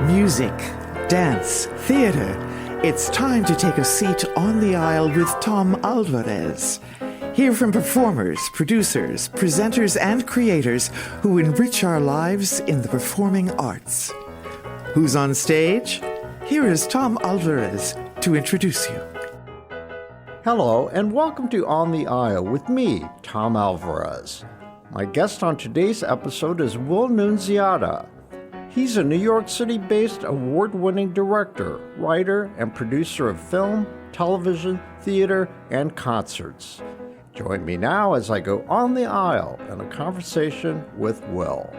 Music, dance, theater. It's time to take a seat on the aisle with Tom Alvarez. Hear from performers, producers, presenters, and creators who enrich our lives in the performing arts. Who's on stage? Here is Tom Alvarez to introduce you. Hello, and welcome to On the Aisle with me, Tom Alvarez. My guest on today's episode is Will Nunziata. He's a New York City-based award-winning director, writer, and producer of film, television, theater, and concerts. Join me now as I go on the aisle in a conversation with Will.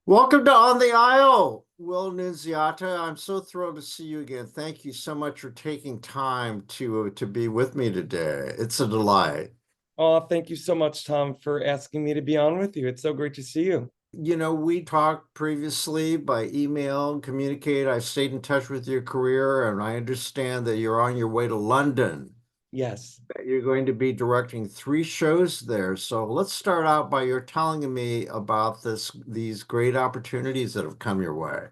Welcome to On the Aisle, Will Nunziata. I'm so thrilled to see you again. Thank you so much for taking time to be with me today. It's a delight. Oh, thank you so much, Tom, for asking me to be on with you. It's so great to see you. You know, we talked previously by email, communicate. I've stayed in touch with your career, and I understand that you're on your way to London. Yes. You're going to be directing 3 shows there. So let's start out by your telling me about these great opportunities that have come your way.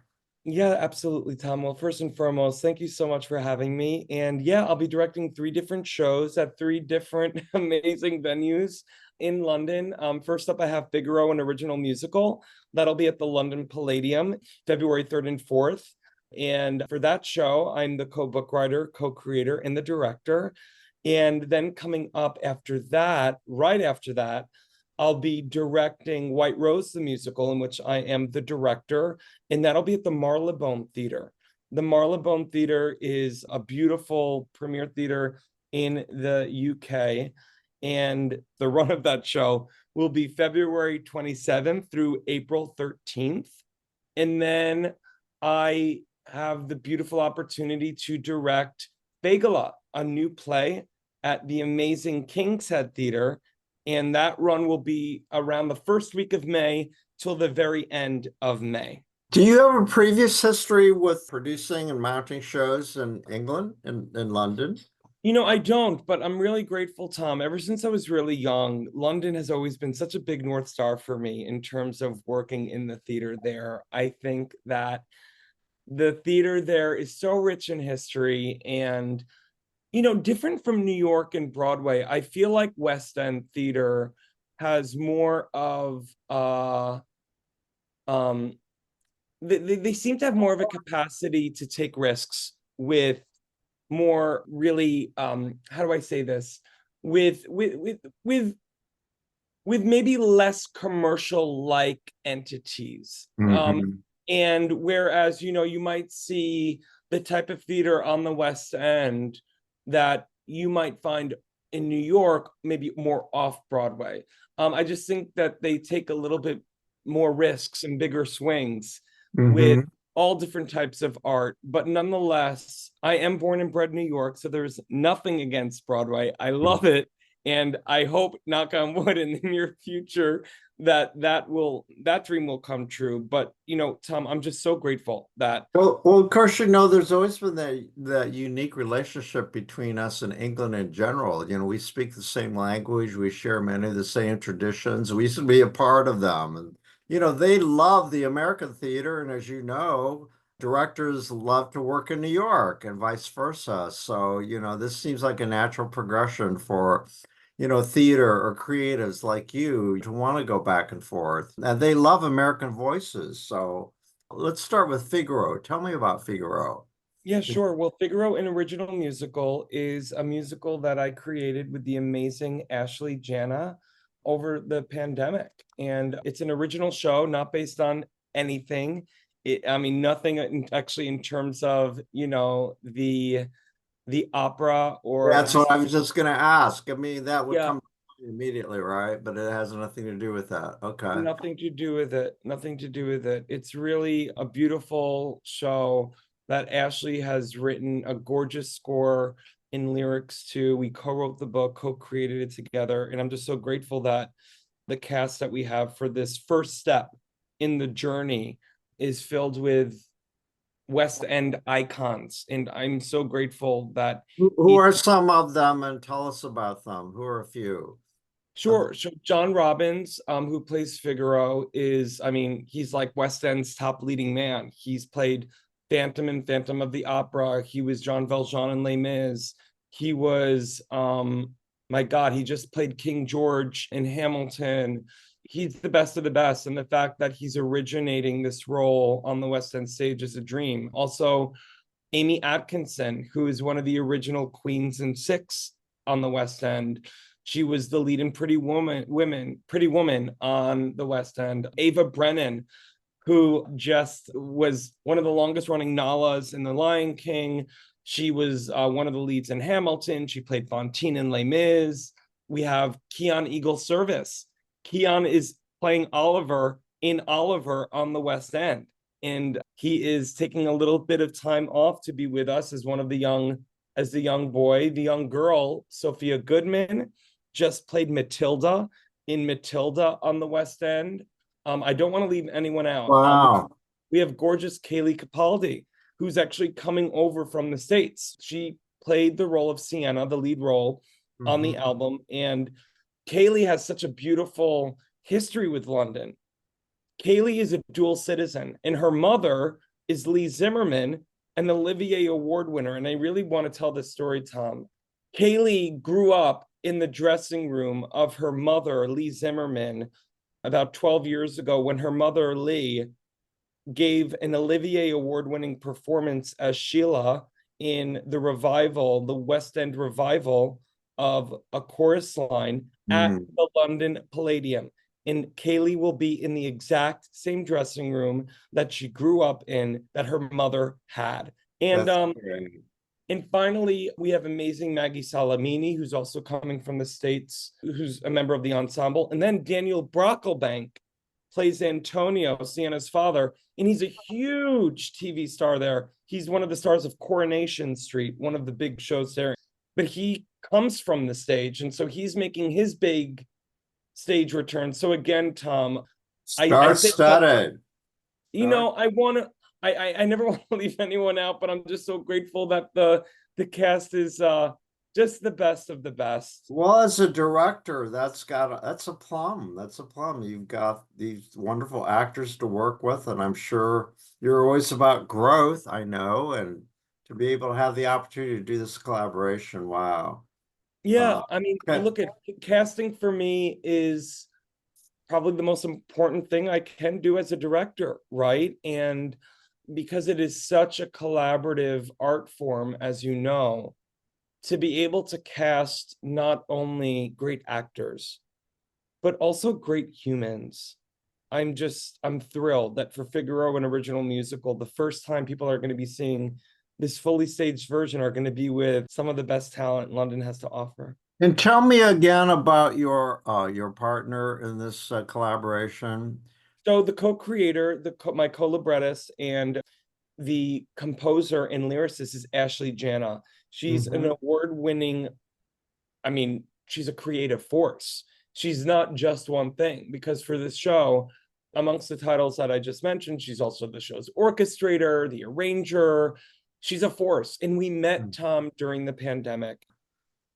Yeah, absolutely, Tom. Well, first and foremost, thank you so much for having me. And yeah, I'll be directing 3 different shows at 3 different amazing venues in London. First up, I have Figaro, an original musical. That'll be at the London Palladium, February 3rd and 4th. And for that show, I'm the co-book writer, co-creator, and the director. And then coming up after that, right after that, I'll be directing White Rose, the musical, in which I am the director, and that'll be at the Marylebone Theatre. The Marylebone Theatre is a beautiful premiere theater in the UK, and the run of that show will be February 27th through April 13th. And then I have the beautiful opportunity to direct Fagala, a new play at the amazing King's Head Theatre. And that run will be around the first week of May till the very end of May. Do you have a previous history with producing and mounting shows in England, in London? You know, I don't, but I'm really grateful, Tom. Ever since I was really young, London has always been such a big North Star for me in terms of working in the theater there. I think that the theater there is so rich in history and different from New York and Broadway. I feel like West End theater has more of they seem to have more of a capacity to take risks with more really how do I say this, with maybe less commercial like entities. And whereas you might see the type of theater on the West End that you might find in New York, maybe more off Broadway. I just think that they take a little bit more risks and bigger swings with all different types of art. But nonetheless, I am born and bred in New York, so there's nothing against Broadway. I love it. And I hope, knock on wood, in the near future that dream will come true. But Tom, I'm just so grateful that well, of course, there's always been that unique relationship between us and England in general. We speak the same language, we share many of the same traditions. We used to be a part of them, and they love the American theater, and as you know, directors love to work in New York and vice versa. So this seems like a natural progression for theater or creatives like you to want to go back and forth. And they love American voices. So let's start with Figaro. Tell me about Figaro. Yeah, sure. Well, Figaro, an original musical, is a musical that I created with the amazing Ashley Jana over the pandemic. And it's an original show, not based on anything. Nothing actually in terms of, the opera or that's what I was just going to ask. That would yeah, come immediately, right? But it has nothing to do with that. Okay. nothing to do with it. Nothing to do with it. It's really a beautiful show that Ashley has written a gorgeous score in lyrics to. We co-wrote the book, co-created it together. And I'm just so grateful that the cast that we have for this first step in the journey is filled with West End icons. And I'm so grateful that Who are some of them, and tell us about them? Who are a few? Sure. So John Robbins, who plays Figaro, is, I mean, he's like West End's top leading man. He's played Phantom in Phantom of the Opera. He was Jean Valjean in Les Mis. He was, my God, he just played King George in Hamilton. He's the best of the best. And the fact that he's originating this role on the West End stage is a dream. Also, Amy Atkinson, who is one of the original Queens and Six on the West End. She was the lead in Pretty Woman on the West End. Ava Brennan, who just was one of the longest running Nalas in The Lion King. She was one of the leads in Hamilton. She played Fantine in Les Mis. We have Keon Eagle Service. Keon is playing Oliver in Oliver on the West End. And he is taking a little bit of time off to be with us as one of the as the young boy. The young girl, Sophia Goodman, just played Matilda in Matilda on the West End. I don't want to leave anyone out. Wow. We have gorgeous Kaylee Capaldi, who's actually coming over from the States. She played the role of Sienna, the lead role on the album. And Kaylee has such a beautiful history with London. Kaylee is a dual citizen, and her mother is Lee Zimmerman, an Olivier Award winner. And I really want to tell this story, Tom. Kaylee grew up in the dressing room of her mother, Lee Zimmerman, about 12 years ago when her mother, Lee, gave an Olivier Award-winning performance as Sheila in the revival, the West End revival of A Chorus Line at the London Palladium. And Kaylee will be in the exact same dressing room that she grew up in, that her mother had. And and finally, we have amazing Maggie Salamini, who's also coming from the States, who's a member of the ensemble. And then Daniel Brocklebank plays Antonio, Sienna's father, and he's a huge TV star there. He's one of the stars of Coronation Street, one of the big shows there. But he comes from the stage, and so he's making his big stage return. So again, Tom, Star-studded. You know, I never want to leave anyone out, but I'm just so grateful that the cast is just the best of the best. Well, as a director, that's a plum. That's a plum. You've got these wonderful actors to work with, and I'm sure you're always about growth, I know, and to be able to have the opportunity to do this collaboration, wow. Yeah, I mean, look at casting for me is probably the most important thing I can do as a director, right? And because it is such a collaborative art form, as you know, to be able to cast not only great actors, but also great humans. I'm thrilled that for Figaro, an original musical, the first time people are going to be seeing this fully staged version are going to be with some of the best talent London has to offer. And tell me again about your partner in this collaboration. So the co-creator, my co-librettist, and the composer and lyricist is Ashley Jana. She's an award-winning, I mean, she's a creative force. She's not just one thing, because for this show, amongst the titles that I just mentioned, she's also the show's orchestrator, the arranger. She's a force. And we met Tom during the pandemic.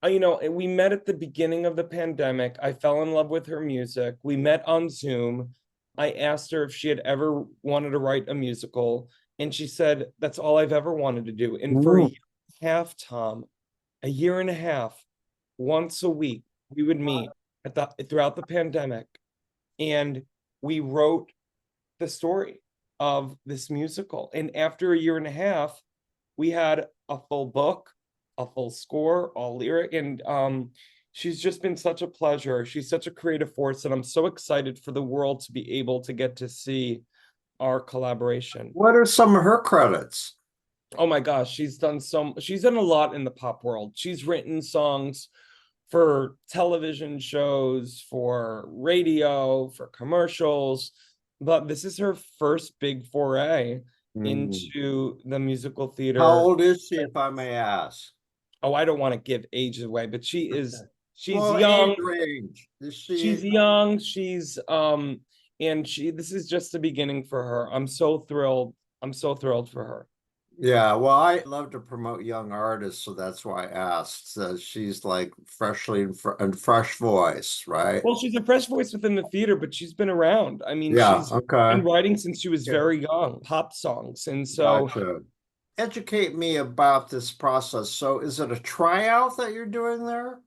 You know, we met at the beginning of the pandemic. I fell in love with her music. We met on Zoom. I asked her if she had ever wanted to write a musical, and she said, that's all I've ever wanted to do. And for a year and a half, Tom, a year and a half, once a week, we would meet throughout the pandemic, and we wrote the story of this musical. And after a year and a half, we had a full book, a full score, all lyric, and she's just been such a pleasure. She's such a creative force, and I'm so excited for the world to be able to get to see our collaboration. What are some of her credits? Oh my gosh, she's done a lot in the pop world. She's written songs for television shows, for radio, for commercials, but this is her first big foray into the musical theater. How old is she, if I may ask? Oh, I don't want to give age away, but she's well, young. Age range. She's young. And this is just the beginning for her. I'm so thrilled. I'm so thrilled for her. Yeah, well, I love to promote young artists, so that's why I asked. She's like freshly and fresh voice, right? Well, she's a fresh voice within the theater, but she's been around. I mean, Yeah, she's okay. been writing since she was Yeah. very young, pop songs. And so Gotcha. Educate me about this process. So is it a tryout that you're doing there?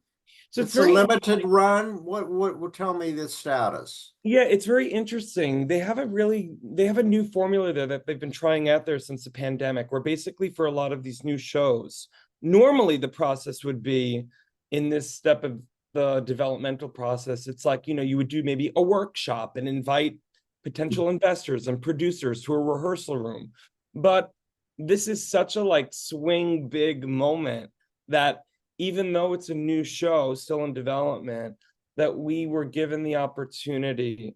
it's It's a very limited run. What tell me the status? Yeah, it's very interesting. They have a new formula there that they've been trying out there since the pandemic, where basically for a lot of these new shows, normally the process would be in this step of the developmental process. It's like, you would do maybe a workshop and invite potential investors and producers to a rehearsal room. But this is such a like swing big moment that even though it's a new show still in development, that we were given the opportunity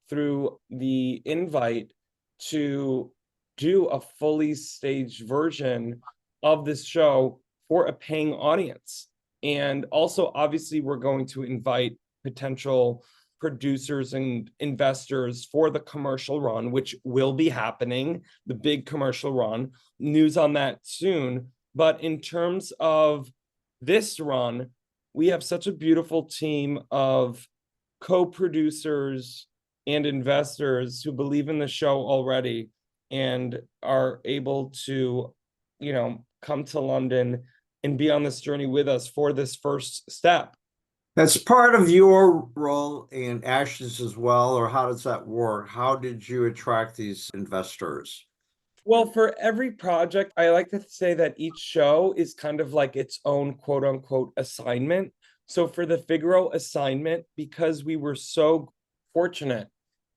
through the invite to do a fully staged version of this show for a paying audience. And also, obviously, we're going to invite potential producers and investors for the commercial run, which will be happening, the big commercial run. News on that soon. But in terms of this run, we have such a beautiful team of co-producers and investors who believe in the show already and are able to, come to London and be on this journey with us for this first step. That's part of your role in Ashes as well, or how does that work? How did you attract these investors? Well, for every project, I like to say that each show is kind of like its own quote unquote assignment. So for the Figaro assignment, because we were so fortunate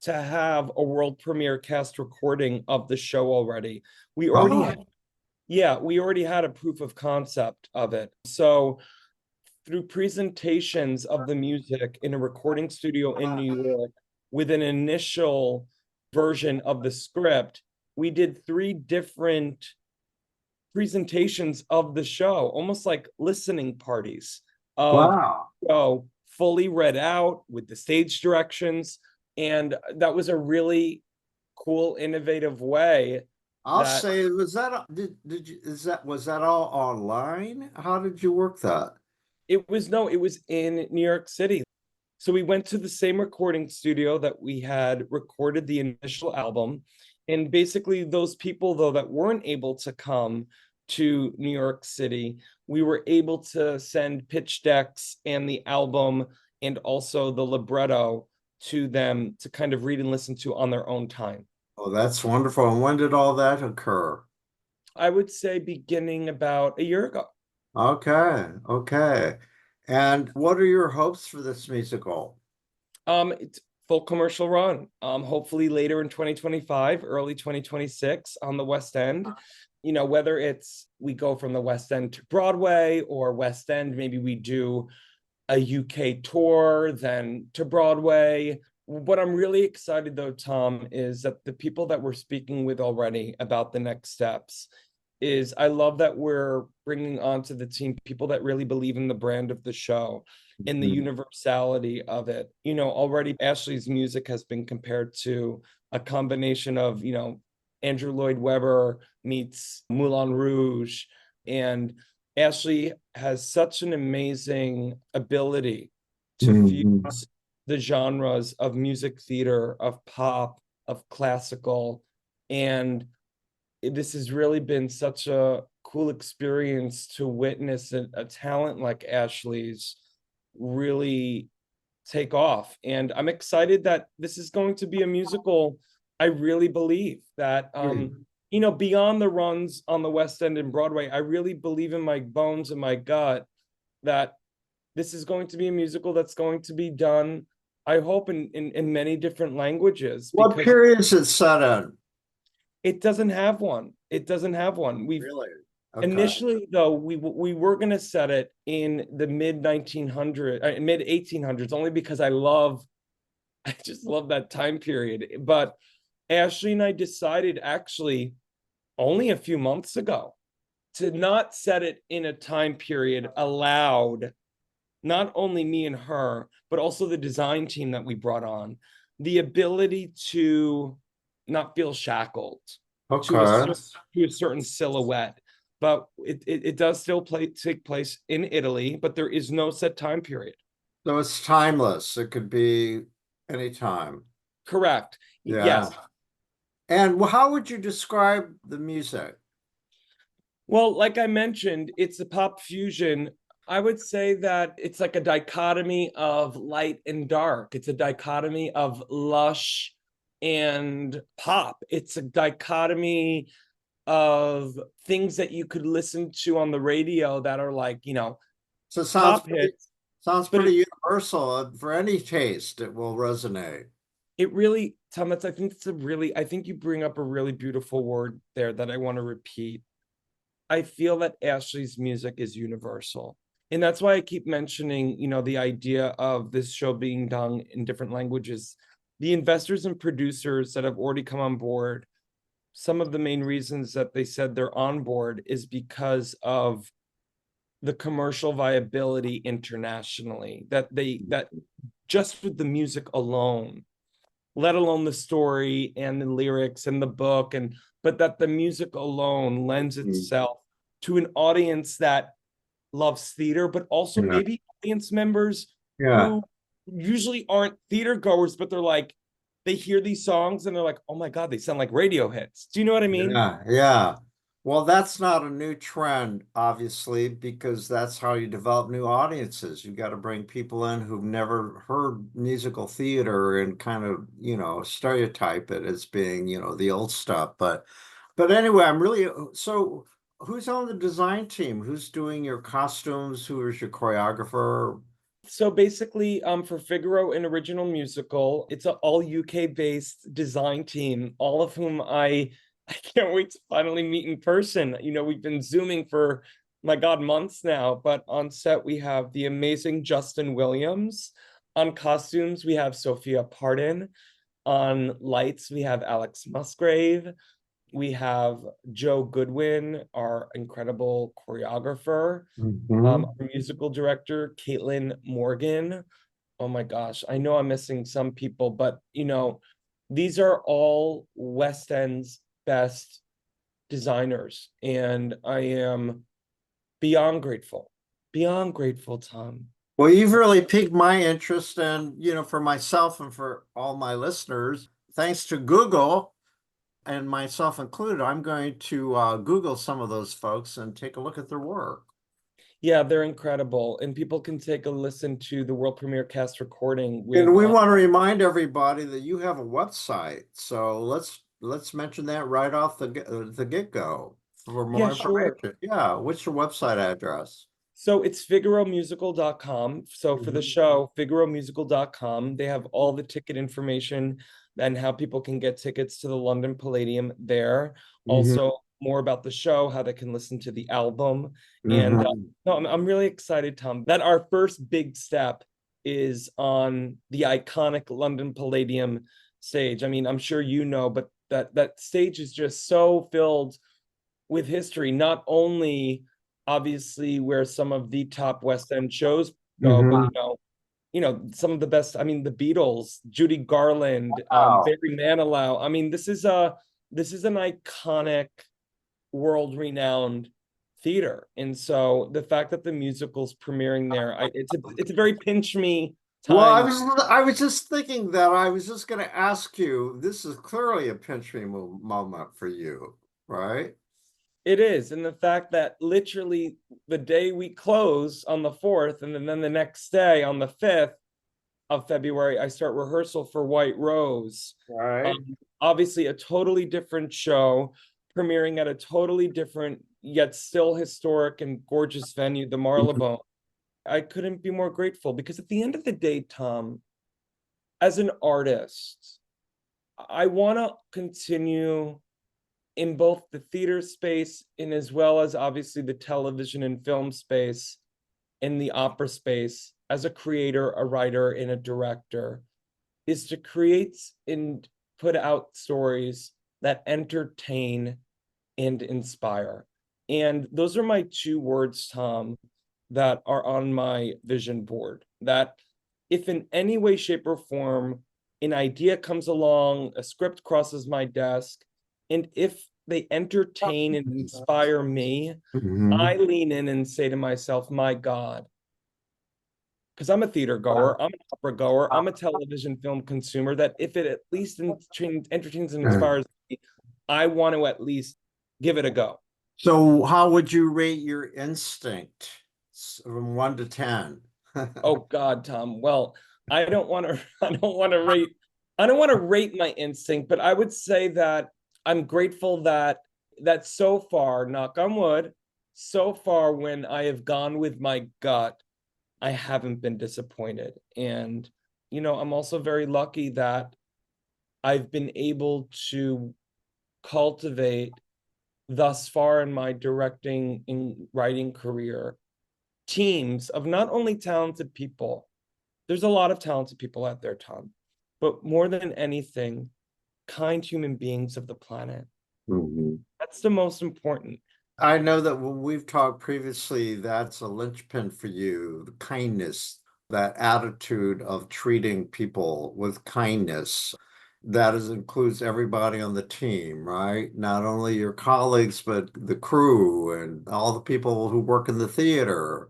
to have a world premiere cast recording of the show already, we already Oh, had, yeah, we already had a proof of concept of it. So through presentations of the music in a recording studio in New York with an initial version of the script, we did 3 different presentations of the show, almost like listening parties of wow. show fully read out with the stage directions. And that was a really cool, innovative way I'll that say, was that did you is that was that all online? How did you work that? it was no, it was in New York City. So we went to the same recording studio that we had recorded the initial album. And basically, those people, though, that weren't able to come to New York City, we were able to send pitch decks and the album and also the libretto to them to kind of read and listen to on their own time. Oh, that's wonderful. And when did all that occur? I would say beginning about a year ago. Okay, okay. And what are your hopes for this musical? It's full commercial run. Hopefully later in 2025, early 2026 on the West End. Whether it's we go from the West End to Broadway or West End, maybe we do a UK tour, then to Broadway. What I'm really excited though, Tom, is that the people that we're speaking with already about the next steps is I love that we're bringing onto the team people that really believe in the brand of the show and the Mhm. universality of it. Already Ashley's music has been compared to a combination of, Andrew Lloyd Webber meets Moulin Rouge. And Ashley has such an amazing ability to Mhm. fuse the genres of music theater, of pop, of classical. And this has really been such a cool experience to witness a talent like Ashley's really take off. And I'm excited that this is going to be a musical. I really believe that, beyond the runs on the West End and Broadway, I really believe in my bones and my gut that this is going to be a musical that's going to be done, I hope, in many different languages What because period is it set in? it doesn't have one. It doesn't have one. We've Really? Okay. Initially, though, we were going to set it in the mid 1800s, only because I just love that time period. But Ashley and I decided actually only a few months ago to not set it in a time period allowed not only me and her, but also the design team that we brought on, the ability to not feel shackled. Okay. to a certain silhouette. But it does still take place in Italy, but there is no set time period. So it's timeless. It could be anytime. Correct. Yeah. Yes. And how would you describe the music? Well, like I mentioned, it's a pop fusion. I would say that it's like a dichotomy of light and dark. It's a dichotomy of lush and pop. It's a dichotomy of things that you could listen to on the radio that are like, So it pop hits, sounds but pretty universal. For any taste, it will resonate. it really, Thomas, I think you bring up a really beautiful word there that I want to repeat. I feel that Ashley's music is universal. And that's why I keep mentioning, the idea of this show being done in different languages. The investors and producers that have already come on board, some of the main reasons that they said they're on board is because of the commercial viability internationally, that just with the music alone, let alone the story and the lyrics and the book, but that the music alone lends itself to an audience that loves theater, but also Yeah. maybe audience members Yeah. who usually aren't theater goers, but they're like, they hear these songs and they're like, oh my God, they sound like radio hits. Do you know what I mean? Yeah. Yeah. Well, that's not a new trend, obviously, because that's how you develop new audiences. You got to bring people in who've never heard musical theater and kind of, stereotype it as being, the old stuff. But anyway, so who's on the design team? Who's doing your costumes? Who is your choreographer? So basically, for Figaro, an original musical, it's an all UK based design team, all of whom I can't wait to finally meet in person. We've been Zooming for, my God, months now, but on set we have the amazing Justin Williams. On costumes, we have Sophia Pardon. On lights, we have Alex Musgrave. We have Joe Goodwin, our incredible choreographer. Mhm. Our musical director, Caitlin Morgan. Oh my gosh, I know I'm missing some people, but these are all West End's best designers, and I am beyond grateful, Tom. Well, you've really piqued my interest, and for myself and for all my listeners, thanks to Google and myself included, I'm going to Google some of those folks and take a look at their work. Yeah, they're incredible, and people can take a listen to the world premiere cast recording And with. we want to remind everybody that you have a website, so let's mention that right off the get-go for Yeah, more sure. information. Yeah, what's your website address? So it's figaromusical.com. So for the Mhm. show, figaromusical.com, they have all the ticket information and how people can get tickets to the London Palladium there. Mhm. Also, more about the show, how they can listen to the album. And Mhm. no, I'm really excited, Tom, that our first big step is on the iconic London Palladium stage. I mean, I'm sure but that stage is just so filled with history, not only obviously where some of the top West End shows go, but Mhm. some of the best. I mean, the Beatles, Judy Garland, Wow. Barry Manilow. I mean, this is an iconic, world-renowned theater, and so the fact that the musical's premiering there, it's a very pinch me Well, time. I was just thinking that I was just going to ask you. This is clearly a pinch me moment for you, right? It is, and the fact that literally the day we close on the 4th, and then the next day on the 5th of February, I start rehearsal for White Rose. Right. Obviously, a totally different show, premiering at a totally different yet still historic and gorgeous venue, the Marylebone. I couldn't be more grateful because at the end of the day, Tom, as an artist, I want to continue in both the theater space and as well as obviously the television and film space and the opera space as a creator, a writer, and a director is to create and put out stories that entertain and inspire. And those are my two words, Tom, that are on my vision board. That if in any way, shape, or form an idea comes along, a script crosses my desk, and if they entertain and inspire me, I lean in and say to myself, my God, because I'm a theater goer, I'm an opera goer, I'm a television film consumer, that if it at least entertains and inspires me, I want to at least give it a go. So how would you rate your instinct from 1 to 10? Oh God, Tom. Well, I don't want to I don't want to rate my instinct, but I would say that I'm grateful that so far, knock on wood, so far when I have gone with my gut, I haven't been disappointed. And I'm also very lucky that I've been able to cultivate thus far in my directing and writing career teams of not only talented people, there's a lot of talented people out there, Tom, but more than anything, kind human beings of the planet. Mhm. That's the most important. I know that when we've talked previously, that's a linchpin for you, the kindness, that attitude of treating people with kindness. Includes everybody on the team, right? Not only your colleagues, but the crew and all the people who work in the theater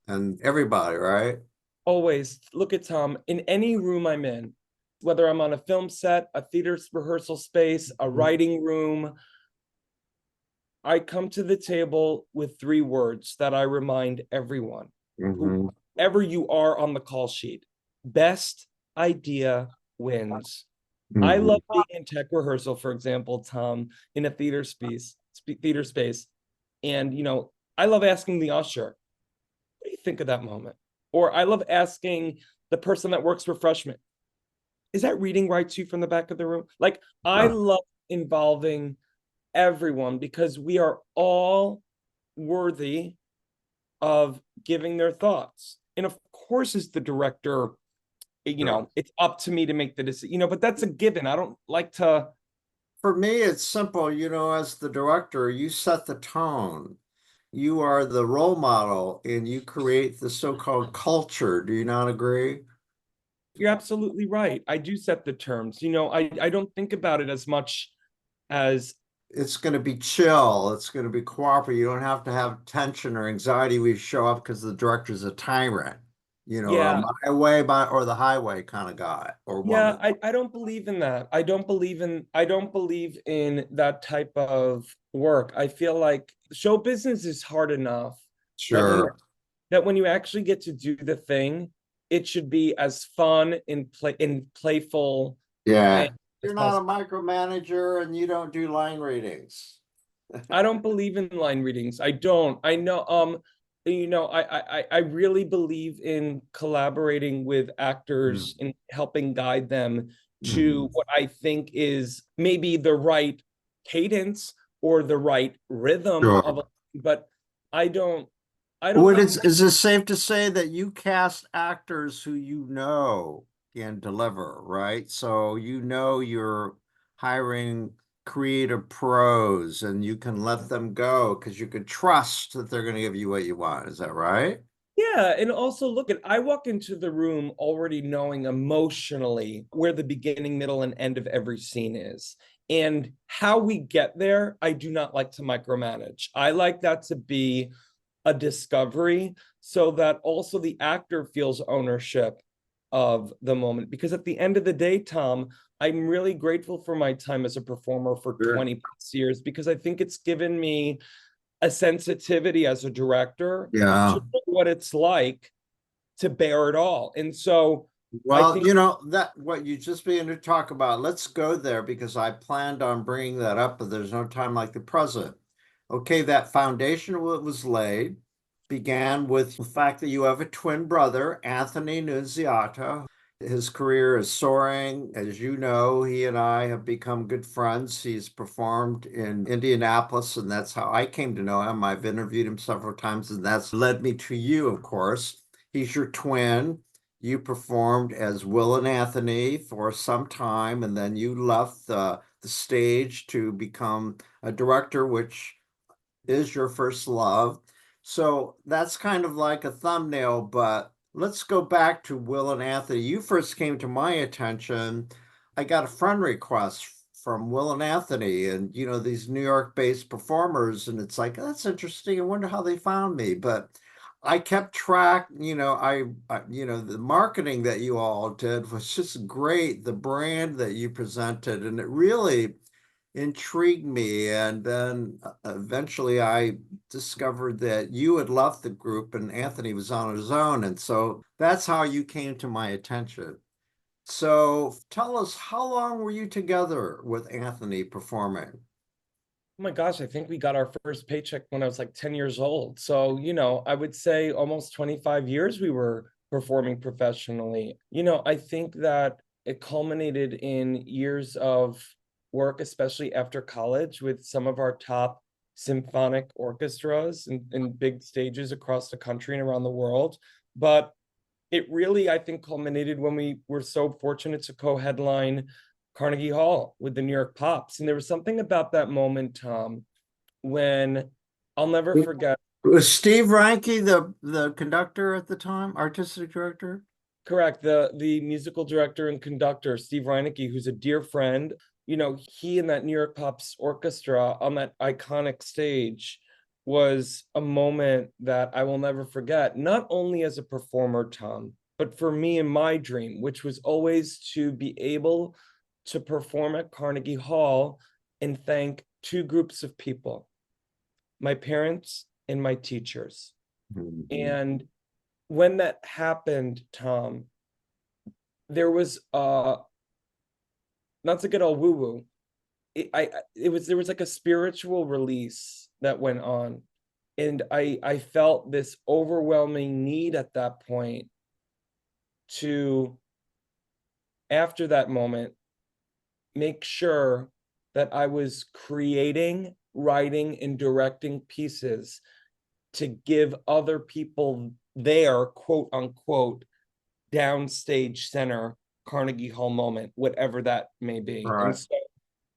and everybody, right? Always look at Tom in any room I'm in, whether I'm on a film set, a theater rehearsal space, a writing room. I come to the table with 3 words that I remind everyone, Mm-hmm. whoever you are on the call sheet. Best idea wins. I Mm-hmm. love being in tech rehearsal, for example, Tom, in a theater space. And I love asking the usher, what do you think of that moment? Or I love asking the person that works refreshment, is that reading right to you from the back of the room? Like, I love involving everyone because we are all worthy of giving their thoughts. And of course, as the director, it's up to me to make the decision, but that's a given. I don't like to. For me, it's simple. As the director, you set the tone. You are the role model and you create the so-called culture. Do you not agree? You're absolutely right. I do set the terms. I don't think about it as much as. It's going to be chill. It's going to be cooperative. You don't have to have tension or anxiety when you show up because the director's a tyrant, Yeah, my way or the highway kind of guy or yeah, woman. I don't believe in that. I don't believe in that type of work. I feel like show business is hard enough that when Sure. you actually get to do the thing, it should be as fun and playful Yeah. and You're as not a possible. micromanager and you don't do line readings. I don't believe in line readings. I don't. I know I really believe in collaborating with actors and helping guide them to Mhm. what I think is maybe the right cadence or the right rhythm of Sure. but I don't I don't What think is it safe to say that you cast actors who can deliver, right? So you're hiring creative pros and you can let them go because you can trust that they're going to give you what you want. Is that right? Yeah, and also look at I walk into the room already knowing emotionally where the beginning, middle, and end of every scene is. And how we get there, I do not like to micromanage. I like that to be a discovery so that also the actor feels ownership of the moment. Because at the end of the day, Tom, I'm really grateful for my time as a performer for Sure. 20 plus years because I think it's given me a sensitivity as a director Yeah. to know what it's like to bear it all. And so I Well, think, that what you just began to talk about, let's go there because I planned on bringing that up, but there's no time like the present. Okay, that foundation was laid, began with the fact that you have a twin brother, Anthony Nunziata. His career is soaring. As you know, he and I have become good friends. He's performed in Indianapolis, and that's how I came to know him. I've interviewed him several times, and that's led me to you, of course. He's your twin. You performed as Will and Anthony for some time, and then you left the stage to become a director, which is your first love. So that's kind of like a thumbnail, but let's go back to Will and Anthony. You first came to my attention. I got a friend request from Will and Anthony and, these New York-based performers. And it's like, that's interesting. I wonder how they found me. But I kept track, the marketing that you all did was just great. The brand that you presented, and it really intrigued me. And then eventually I discovered that you had left the group and Anthony was on his own. And so that's how you came to my attention. So tell us, how long were you together with Anthony performing? Oh my gosh, I think we got our first paycheck when I was like 10 years old. So, I would say almost 25 years we were performing professionally. I think that it culminated in years of work, especially after college, with some of our top symphonic orchestras and big stages across the country and around the world. But it really, I think, culminated when we were so fortunate to co-headline Carnegie Hall with the New York Pops. And there was something about that moment, Tom, when I'll never forget. Was Steve Reinke the conductor at the time, artistic director? Correct. The musical director and conductor, Steve Reineke, who's a dear friend. He and that New York Pops orchestra on that iconic stage was a moment that I will never forget, not only as a performer, Tom, but for me in my dream, which was always to be able to perform at Carnegie Hall and thank two groups of people, my parents and my teachers. And when that happened, Tom, there was not to get all woo-woo, there was like a spiritual release that went on. And I felt this overwhelming need at that point to, after that moment, make sure that I was creating, writing, and directing pieces to give other people their quote unquote downstage center Carnegie Hall moment, whatever that may be. All right. And so,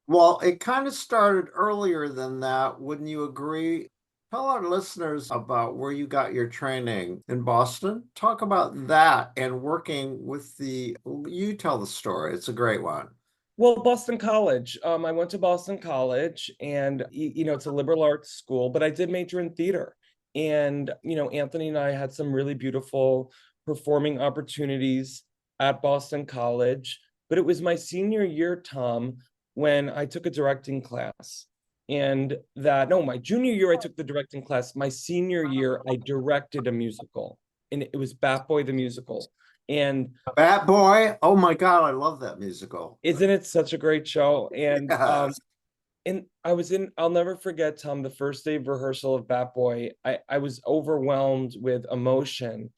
Well, it kind of started earlier than that. Wouldn't you agree? Tell our listeners about where you got your training in Boston. Talk about that and working with you tell the story. It's a great one. well, Boston College. I went to Boston College, and it's a liberal arts school, but I did major in theater. And Anthony and I had some really beautiful performing opportunities at Boston College. But it was my senior year, Tom, when I took a directing class. And no, my junior year, I took the directing class. My senior year, I directed a musical, and it was Bat Boy the Musical. And Bat Boy. Oh my God, I love that musical. isn't it such a great show? Yes. And I'll never forget, Tom, the first day of rehearsal of Bat Boy. I was overwhelmed with emotion,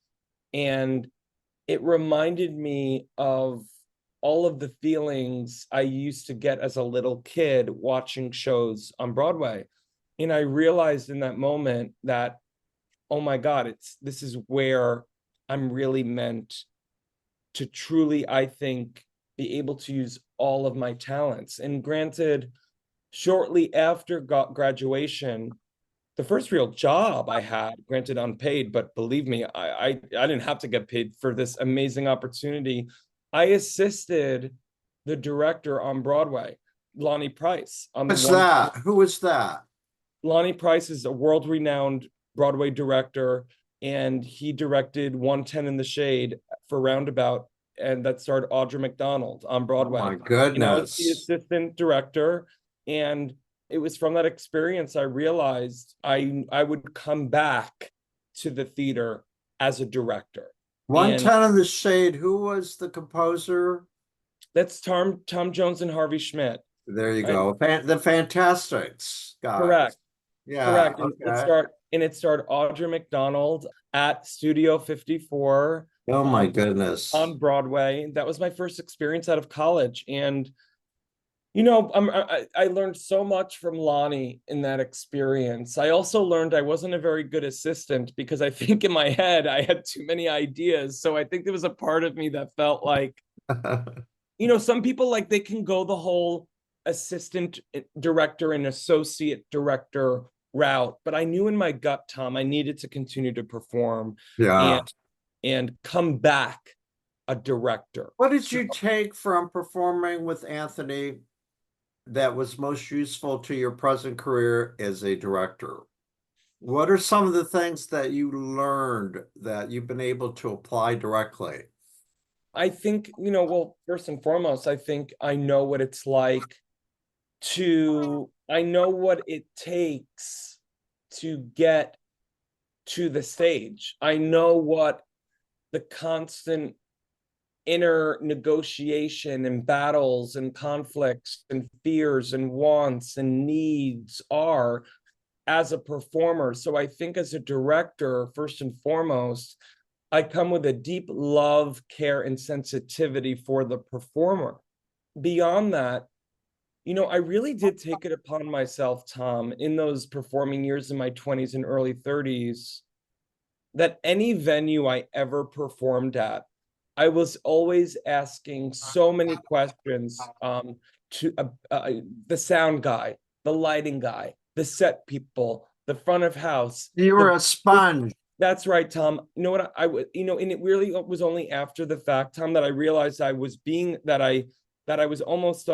and it reminded me of all of the feelings I used to get as a little kid watching shows on Broadway. And I realized in that moment that, oh my God, this is where I'm really meant to truly, I think, be able to use all of my talents. And granted, shortly after graduation, the first real job I had, granted unpaid, but believe me, I didn't have to get paid for this amazing opportunity. I assisted the director on Broadway, Lonnie Price. What's that? Who is that? Lonnie Price is a world-renowned Broadway director, and he directed 110 in the Shade for Roundabout, and that starred Audra McDonald on Broadway. Oh my And I was the goodness. assistant director, and it was from that experience I realized I would come back to the theater as a director. 110 in the Shade. Who was the composer? That's Tom Jones and Harvey Schmidt. There you Right? go. The Fantastics guys. Correct. Yeah. Correct. Okay. It starred Audra McDonald at Studio 54 Oh my goodness. on Broadway. That was my first experience out of college. And I learned so much from Lonnie in that experience. I also learned I wasn't a very good assistant because I think in my head I had too many ideas. So I think there was a part of me that felt like, some people, like, they can go the whole assistant director and associate director route, but I knew in my gut, Tom, I needed to continue to perform Yeah. and come back a director. What did you take from performing with Anthony that was most useful to your present career as a director? What are some of the things that you learned that you've been able to apply directly? I think, well, first and foremost, I think I know what it's like I know what it takes to get to the stage. I know what the constant inner negotiation and battles and conflicts and fears and wants and needs are as a performer. So I think as a director, first and foremost, I come with a deep love, care, and sensitivity for the performer. Beyond that, I really did take it upon myself, Tom, in those performing years in my 20s and early 30s, that any venue I ever performed at, I was always asking so many questions to the sound guy, the lighting guy, the set people, the front of house. You were a sponge. That's right, Tom. You know what I would, and it really was only after the fact, Tom, that I realized that I was almost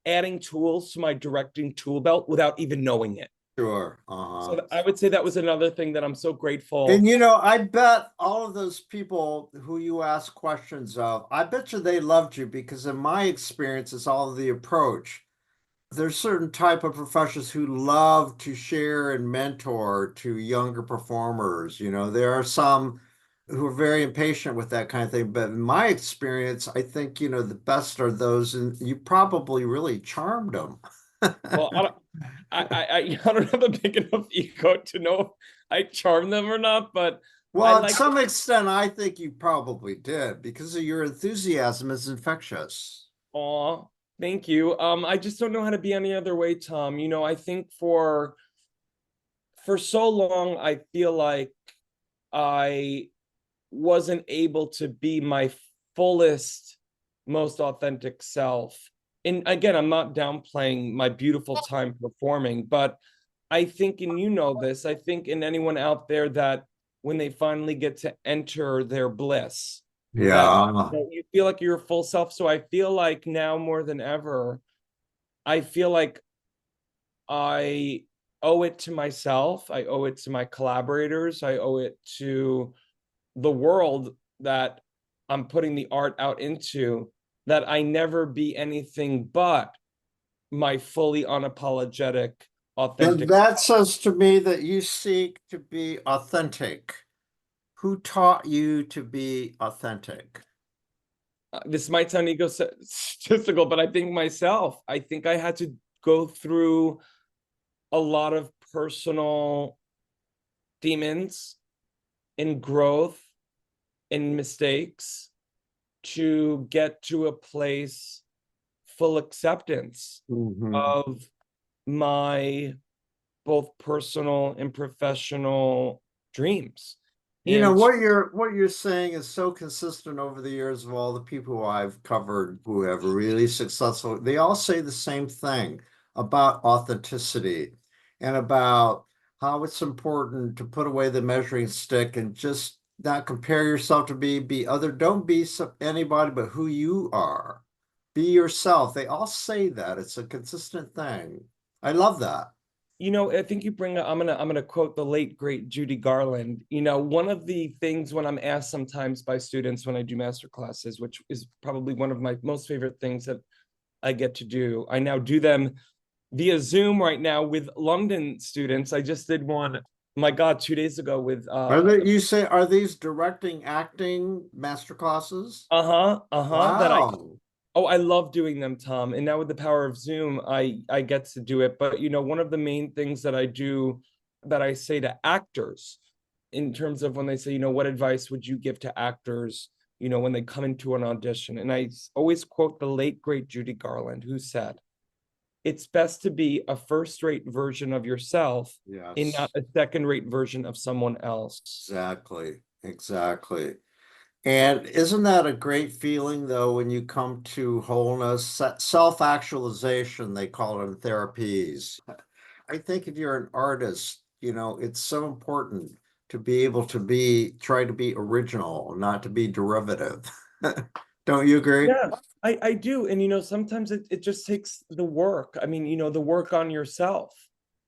adding tools to my directing tool belt without even knowing it. Sure. So I would say that was another thing that I'm so grateful. And I bet all of those people who you ask questions of, I bet you they loved you because in my experience, it's all of the approach. There's certain type of professionals who love to share and mentor to younger performers. There are some who are very impatient with that kind of thing. But in my experience, I think, the best are those, and you probably really charmed them. Well, I don't have a big enough ego to know if I charm them or not, but Well, to some extent, I think you probably did because of your enthusiasm is infectious. Aw, thank you. I just don't know how to be any other way, Tom. I think for so long, I feel like I wasn't able to be my fullest, most authentic self. And again, I'm not downplaying my beautiful time performing, but I think, and this, I think in anyone out there that when they finally get to enter their bliss, Yeah. that you feel like you're full self. So I feel like now more than ever, I feel like I owe it to myself. I owe it to my collaborators. I owe it to the world that I'm putting the art out into, that I never be anything but my fully unapologetic, And authentic. that says to me that you seek to be authentic. Who taught you to be authentic? This might sound egotistical, but I think myself, I think I had to go through a lot of personal demons and growth and mistakes to get to a place full acceptance of my both personal and professional dreams. And What you're saying is so consistent over the years of all the people who I've covered who have really successful. They all say the same thing about authenticity and about how it's important to put away the measuring stick and just not compare yourself to be other. Don't be anybody but who you are. Be yourself. They all say that. It's a consistent thing. I love that. I think you bring I'm gonna quote the late great Judy Garland. One of the things when I'm asked sometimes by students when I do master classes, which is probably one of my most favorite things that I get to do. I now do them via Zoom right now with London students. I just did one, my God, 2 days ago with Are these directing acting master classes? that Wow. I love doing them, Tom. And now with the power of Zoom, I get to do it. But one of the main things that I do, that I say to actors in terms of when they say, what advice would you give to actors, when they come into an audition? And I always quote the late great Judy Garland, who said, it's best to be a first-rate version of yourself and Yes, not a second-rate version of someone else. exactly. Exactly. And isn't that a great feeling, though, when you come to wholeness, self-actualization, they call it in therapies. I think if you're an artist, it's so important to be able to try to be original, not to be derivative. Don't you agree? Yeah, I do. And, sometimes it just takes the work. I mean, the work on yourself.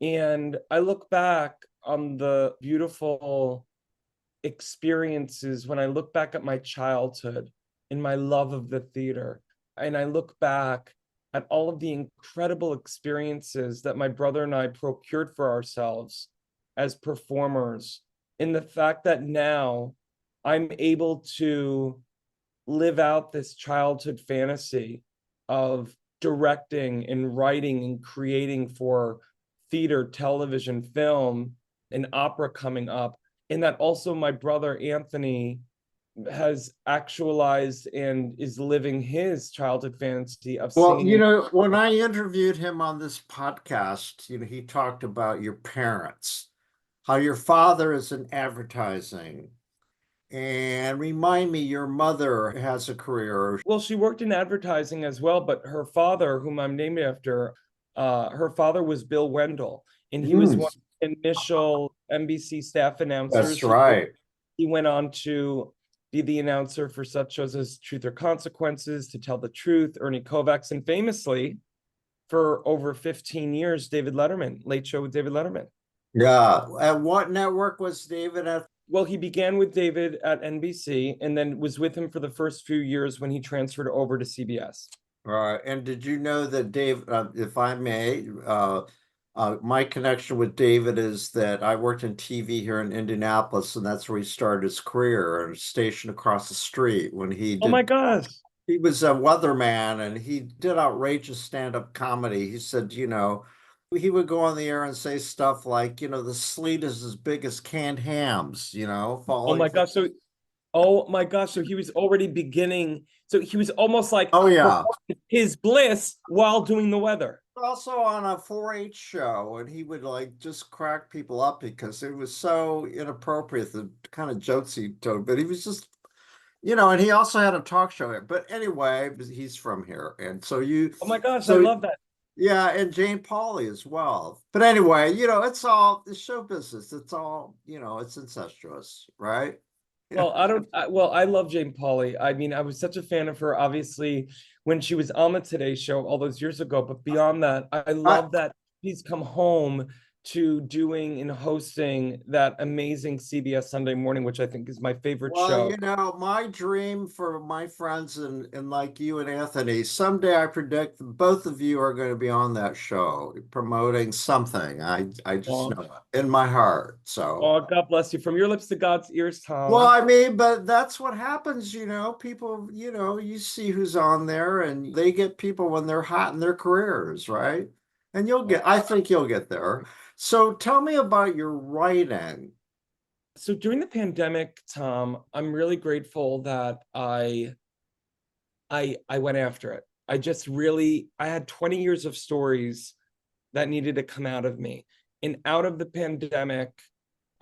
And I look back on the beautiful experiences when I look back at my childhood and my love of the theater. And I look back at all of the incredible experiences that my brother and I procured for ourselves as performers. And the fact that now I'm able to live out this childhood fantasy of directing and writing and creating for theater, television, film, and opera coming up. And that also my brother Anthony has actualized and is living his childhood fantasy of Well, singing. when I interviewed him on this podcast, he talked about your parents, how your father is in advertising. And remind me, your mother has a career. Well, she worked in advertising as well, but her father, whom I'm named after, her father was Bill Wendell, and he was Hmm, one of the initial NBC staff that's announcers. right. He went on to be the announcer for such shows as Truth or Consequences, To Tell the Truth, Ernie Kovacs, and famously for over 15 years, David Letterman, Late Show with David Letterman. Yeah. At what network was David at? Well, he began with David at NBC and then was with him for the first few years when he transferred over to CBS. And did you know that Dave, if I may, my connection with David is that I worked in TV here in Indianapolis, and that's where he started his career, at a station across the street when Oh my gosh. he was a weatherman and he did outrageous stand-up comedy. He said, he would go on the air and say stuff like, the sleet is as big as canned hams, Oh falling my from. gosh. Oh my gosh. So he was already beginning. So he was almost like Oh yeah. performing his bliss while doing the weather. Also on a 4-H show, and he would like just crack people up because it was so inappropriate, the kind of jokes he told. But he was just, and he also had a talk show. But anyway, he's from here, and Oh my gosh. I so love that. yeah, and Jane Pauley as well. But anyway, it's all the show business. It's all, it's incestuous, right? Well, I love Jane Pauley. I mean, I was such a fan of her, obviously, when she was on the Today Show all those years ago. But beyond that, I I, love that she's come home to doing and hosting that amazing CBS Sunday Morning, which I think is my favorite Well, show. my dream for my friends and like you and Anthony, someday I predict both of you are going to be on that show promoting something. I just Oh, know it in my heart. So, oh, God bless you. From your lips to God's ears, well, Tom. I mean, but that's what happens, people, you see who's on there and they get people when they're hot in their careers, right? And I think you'll get there. So tell me about your writing. So during the pandemic, Tom, I'm really grateful that I went after it. I had 20 years of stories that needed to come out of me. And out of the pandemic,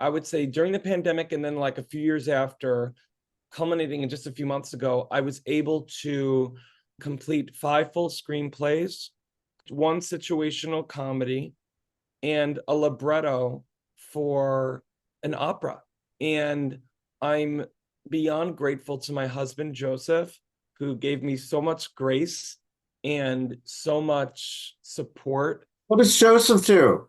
I would say during the pandemic and then like a few years after, culminating in just a few months ago, I was able to complete 5 full screenplays, 1 situational comedy, and a libretto for an opera. And I'm beyond grateful to my husband, Joseph, who gave me so much grace and so much support. What does Joseph do?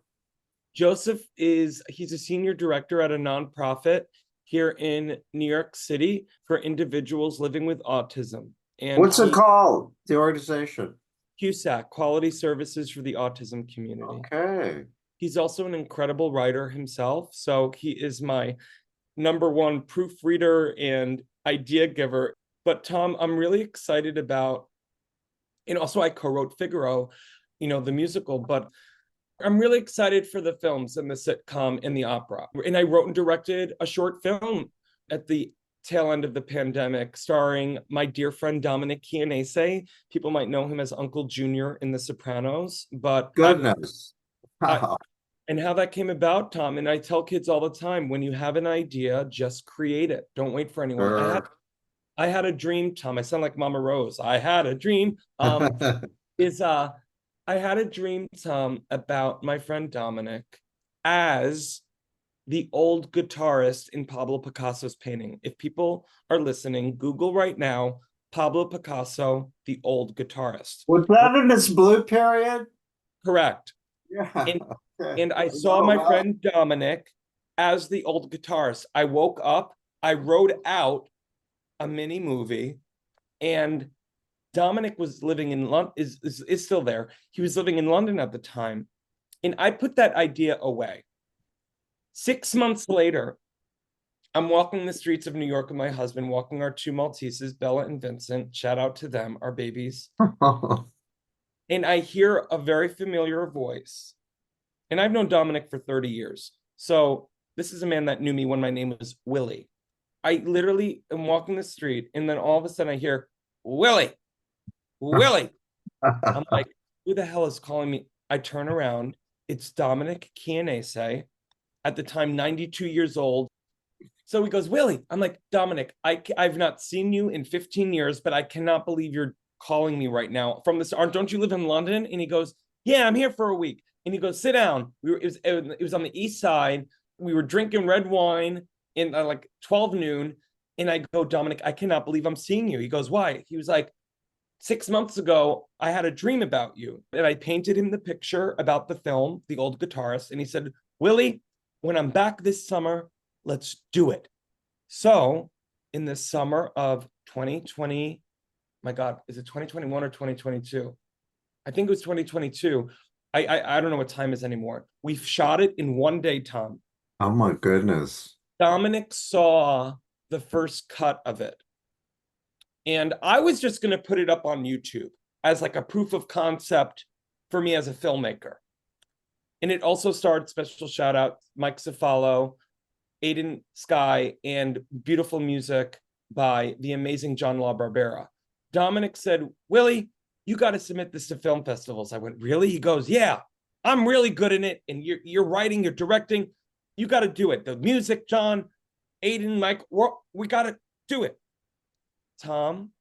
He's a senior director at a nonprofit here in New York City for individuals living with autism. And What's it called? The organization. CUSAC, Quality Services for the Autism Community. Okay. He's also an incredible writer himself. So he is my number one proofreader and idea giver. But Tom, I'm really excited about, and also I co-wrote Figaro, the musical, but I'm really excited for the films and the sitcom and the opera. And I wrote and directed a short film at the tail end of the pandemic, starring my dear friend Dominic Chianese. People might know him as Uncle Junior in The Sopranos, but Goodness. and how that came about, Tom. And I tell kids all the time, when you have an idea, just create it. Don't wait for anyone. Sure. I had a dream, Tom. I sound like Mama Rose. I had a dream. Is I had a dream, Tom, about my friend Dominic as the old guitarist in Pablo Picasso's painting. If people are listening, Google right now Pablo Picasso, the old guitarist. Was that in its blue period? Correct. Yeah. And Okay. and I saw Oh, my wow. friend Dominic as the old guitarist. I woke up, I wrote out a mini movie, and Dominic was living in London, is still there. He was living in London at the time. And I put that idea away. 6 months later, I'm walking the streets of New York with my husband, walking our two Malteses, Bella and Vincent. Shout out to them, our babies. And I hear a very familiar voice. And I've known Dominic for 30 years. So this is a man that knew me when my name was Willie. I literally am walking the street, and then all of a sudden I hear, Willie, Willie. I'm like, who the hell is calling me? I turn around. It's Dominic Chianese, at the time 92 years old. So he goes, Willie. I'm like, Dominic, I've not seen you in 15 years, but I cannot believe you're calling me right now from this. Don't you live in London? And he goes, yeah, I'm here for a week. And he goes, sit down. It was on the east side. We were drinking red wine in like 12 noon. And I go, Dominic, I cannot believe I'm seeing you. He goes, why? He was like, 6 months ago, I had a dream about you. And I painted him the picture about the film, The Old Guitarist. And he said, Willie, when I'm back this summer, let's do it. So in the summer of 2020, my God, is it 2021 or 2022? I think it was 2022. I don't know what time is anymore. We shot it in one day, Tom. Oh my goodness. Dominic saw the first cut of it. And I was just going to put it up on YouTube as like a proof of concept for me as a filmmaker. And it also starred, special shout out, Mike Cefalo, Aiden Sky, and beautiful music by the amazing John LaBarbera. Dominic said, Willie, you got to submit this to film festivals. I went, really? He goes, yeah, I'm really good in it. And you're writing, you're directing. You got to do it. The music, John, Aiden, Mike, we got to do it. Tom,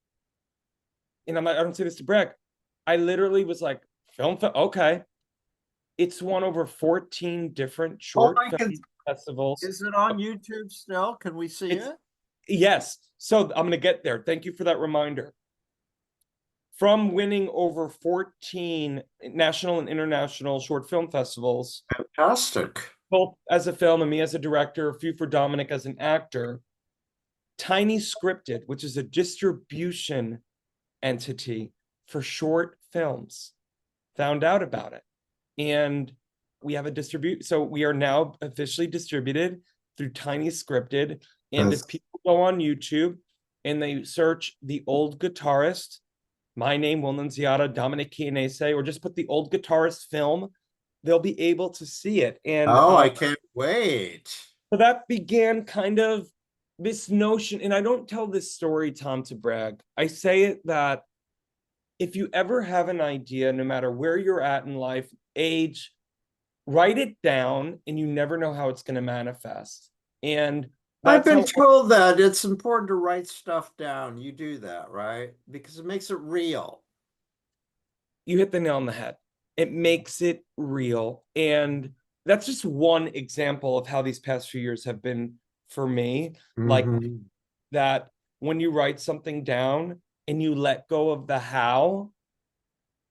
and I don't say this to brag, I literally was like, okay. It's won over 14 different short film festivals. Is it on YouTube still? Can we see it? Yes. So I'm going to get there. Thank you for that reminder. From winning over 14 national and international short film festivals, Fantastic. both as a film and me as a director, a few for Dominic as an actor, Tiny Scripted, which is a distribution entity for short films, found out about it. And we have so we are now officially distributed through Tiny Scripted. And if people go on YouTube and they search The Old Guitarist, my name, Will Nunziata, Dominic Chianese, or just put The Old Guitarist film, they'll be able to see it. And I can't wait. So that began kind of this notion, and I don't tell this story, Tom, to brag. I say it that if you ever have an idea, no matter where you're at in life, age, write it down, and you never know how it's going to manifest. And I've been told that it's important to write stuff down. You do that, right? Because it makes it real. You hit the nail on the head. It makes it real. And that's just one example of how these past few years have been for me. Like that when you write something down and you let go of the how,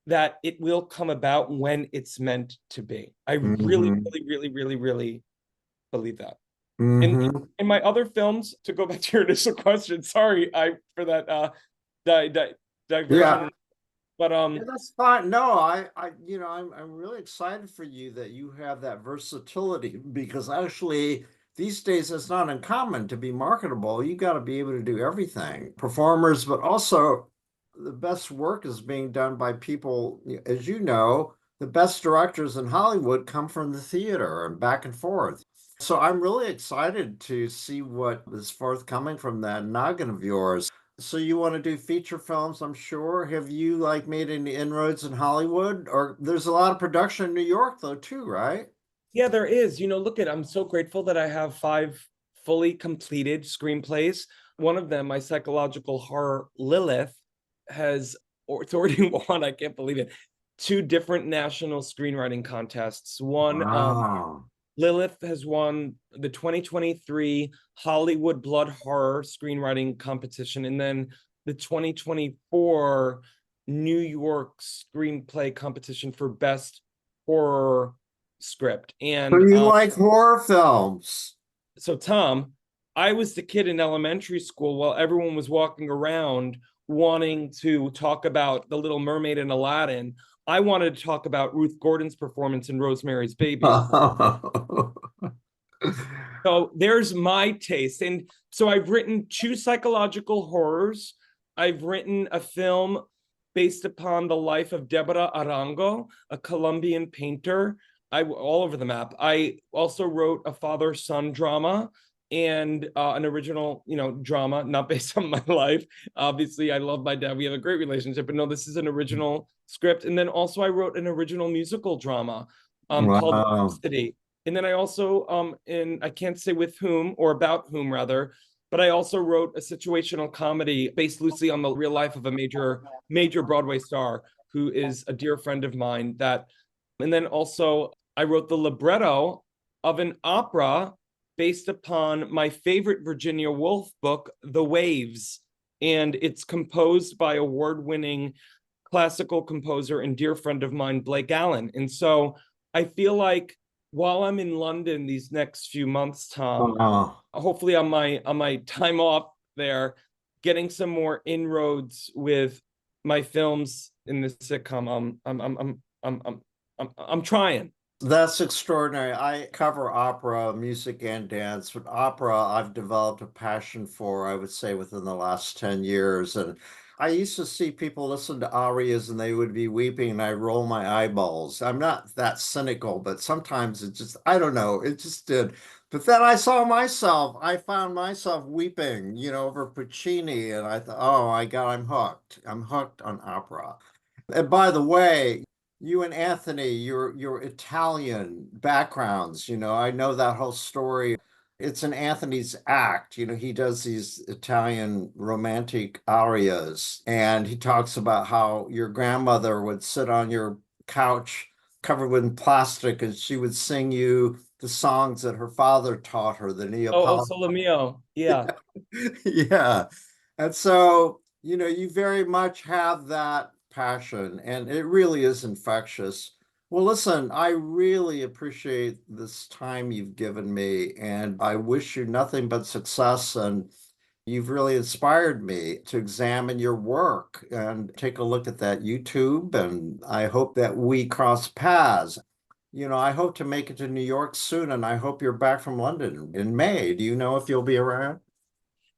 that it will come about when it's meant to be. I really, really, really, really believe that. In my other films, to go back to your initial question, sorry for that diversion. Yeah. But Yeah, that's fine. No, I'm really excited for you that you have that versatility, because actually these days it's not uncommon to be marketable. You got to be able to do everything. Performers, but also the best work is being done by people, as you know, the best directors in Hollywood come from the theater and back and forth. So I'm really excited to see what is forthcoming from that noggin of yours. So you want to do feature films, I'm sure. Have you made any inroads in Hollywood? Or there's a lot of production in New York though too, right? Yeah, there is. I'm so grateful that I have 5 fully completed screenplays. One of them, my psychological horror Lilith, it's already won, I can't believe it, 2 different national screenwriting contests. One, Wow. Lilith has won the 2023 Hollywood Blood Horror Screenwriting Competition. And then the 2024 New York Screenplay Competition for Best Horror Script. And So you like horror films? so, Tom, I was the kid in elementary school while everyone was walking around wanting to talk about The Little Mermaid and Aladdin. I wanted to talk about Ruth Gordon's performance in Rosemary's Baby. So there's my taste. And so I've written 2 psychological horrors. I've written a film based upon the life of Deborah Arango, a Colombian painter. All over the map. I also wrote a father-son drama and an original, drama, not based on my life. Obviously, I love my dad. We have a great relationship, but no, this is an original script. And then also I wrote an original musical drama called Wow. City. And then I also, and I can't say with whom or about whom rather, but I also wrote a situational comedy based loosely on the real life of a major Broadway star who is a dear friend of mine. And then also I wrote the libretto of an opera based upon my favorite Virginia Woolf book, The Waves. And it's composed by award-winning classical composer and dear friend of mine, Blake Allen. And so I feel like while I'm in London these next few months, Tom, hopefully on my time off there, getting some more inroads with my films in the sitcom. I'm trying. That's extraordinary. I cover opera, music, and dance, but opera I've developed a passion for, I would say, within the last 10 years. And I used to see people listen to arias and they would be weeping, and I roll my eyeballs. I'm not that cynical, but sometimes it just, I don't know, it just did. But then I found myself weeping, over Puccini, and I thought, oh my God, I'm hooked. I'm hooked on opera. And by the way, you and Anthony, your Italian backgrounds, I know that whole story. It's in Anthony's act. He does these Italian romantic arias, and he talks about how your grandmother would sit on your couch covered with plastic, and she would sing you the songs that her father taught her, the Oh, Neapolitan. Sole Mio. Yeah. Yeah. And so, you very much have that passion, and it really is infectious. Well, listen, I really appreciate this time you've given me, and I wish you nothing but success. And you've really inspired me to examine your work and take a look at that YouTube. And I hope that we cross paths. I hope to make it to New York soon, and I hope you're back from London in May. Do you know if you'll be around?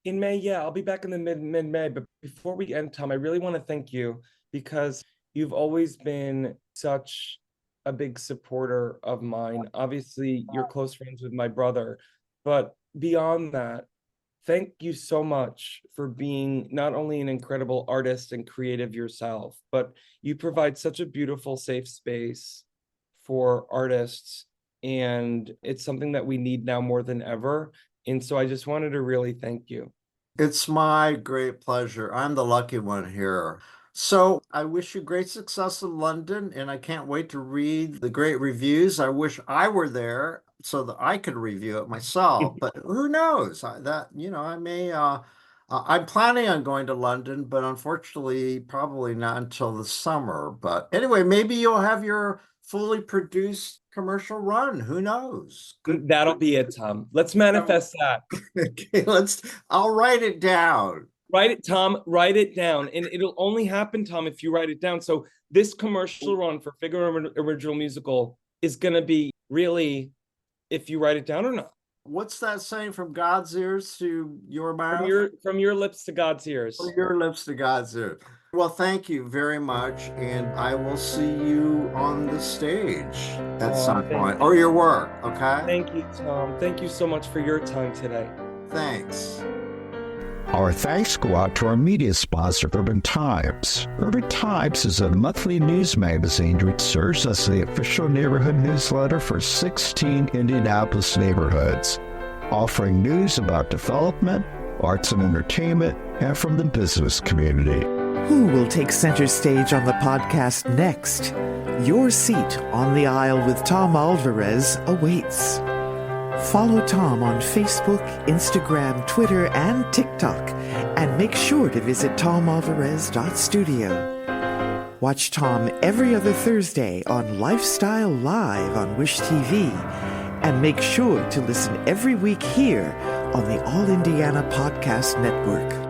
In May, yeah, I'll be back in the mid-May. But before we end, Tom, I really want to thank you because you've always been such a big supporter of mine. Obviously, you're close friends with my brother, but beyond that, thank you so much for being not only an incredible artist and creative yourself, but you provide such a beautiful, safe space for artists. And it's something that we need now more than ever. And so I just wanted to really thank you. It's my great pleasure. I'm the lucky one here. So I wish you great success in London, and I can't wait to read the great reviews. I wish I were there so that I could review it myself, but who knows? I may, I'm planning on going to London, but unfortunately, probably not until the summer. But anyway, maybe you'll have your fully produced commercial run. Who knows? Good. That'll be it, Tom. Let's manifest that. Okay, I'll write it down. Write it, Tom, write it down. And it'll only happen, Tom, if you write it down. So this commercial run for Figure Original Musical is going to be really if you write it down or not. What's that saying? From God's ears to your mouth? From your lips to God's ears. From your lips to God's ears. Well, thank you very much, and I will see you on the stage at some point, or your work, okay? Thank you, Tom. Thank you so much for your time today. Thanks. Our thanks go out to our media sponsor, Urban Times. Urban Times is a monthly news magazine which serves as the official neighborhood newsletter for 16 Indianapolis neighborhoods, offering news about development, arts and entertainment, and from the business community. Who will take center stage on the podcast next? Your seat on the aisle with Tom Alvarez awaits. Follow Tom on Facebook, Instagram, Twitter, and TikTok, and make sure to visit tomalvarez.studio. Watch Tom every other Thursday on Lifestyle Live on Wish TV, and make sure to listen every week here on the All Indiana Podcast Network.